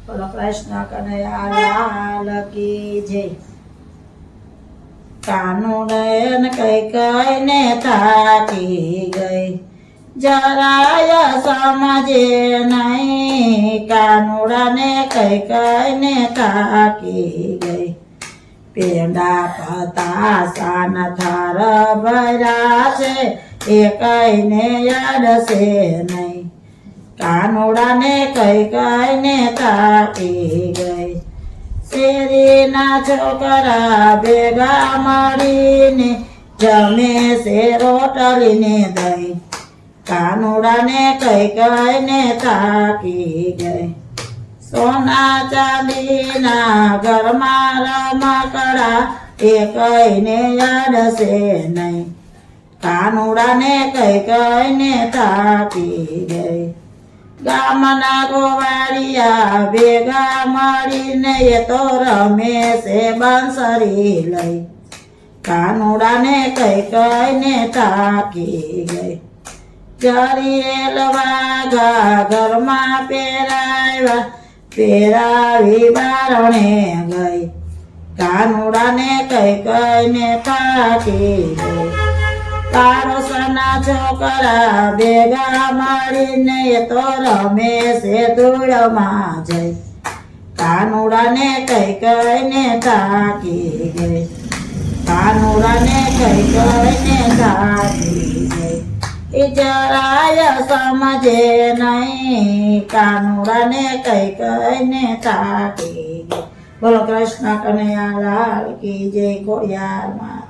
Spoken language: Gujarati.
બોલો કૃષ્ણ કનૈયા લાલ કી જય। કાનુડન કઈ કઈ ને થાકી ગઈ, જરાય સમજે નહીં। કાનુડાને કઈ કઈ ને થાકી ગઈ, પેંડા પતાસાન થાર ભર્યા છે, એ કઈને યાદશે નહીં। કાનુડાને કઈ કઈ ને થાકી ગઈ, શેરીના છોકરા ભેગા મળીને જમે છે રોટલીને દહીં। કાનુડાને કઈ કઈ ને થાકી ગઈ, સોના ચાંદીના ઘરમાં રમકડા એ કઈને યાદશે નહીં। કાનુડાને કઈ કઈ ને થાકી ગઈ, ગામના ગોવાળિયા ભેગા મળીને એ તો રમે છે બાંસરી લઈ। કાનુડાને કઈ કઈ ને થાકી ગઈ, જરિયેલ વાઘા ઘરમાં પહેરાવી બારણે ગઈ। કાનુડાને કઈ કઈ ને થાકી ગઈ, પાડોશના છોકરા ભેગા મળીને એ તો રમે છે ધૂળમાં જઈ। કાનુડાને કઈ કઈ ને થાકી ગઈ, કાનુડાને કઈ કઈ ને થાકી ગઈ, એ જરાય સમજે નહીં। કાનુડાને કઈ કઈ ને થાકી ગઈ। બોલો કૃષ્ણ કનૈયા લાલ કી જય। ખોડિયાર માં।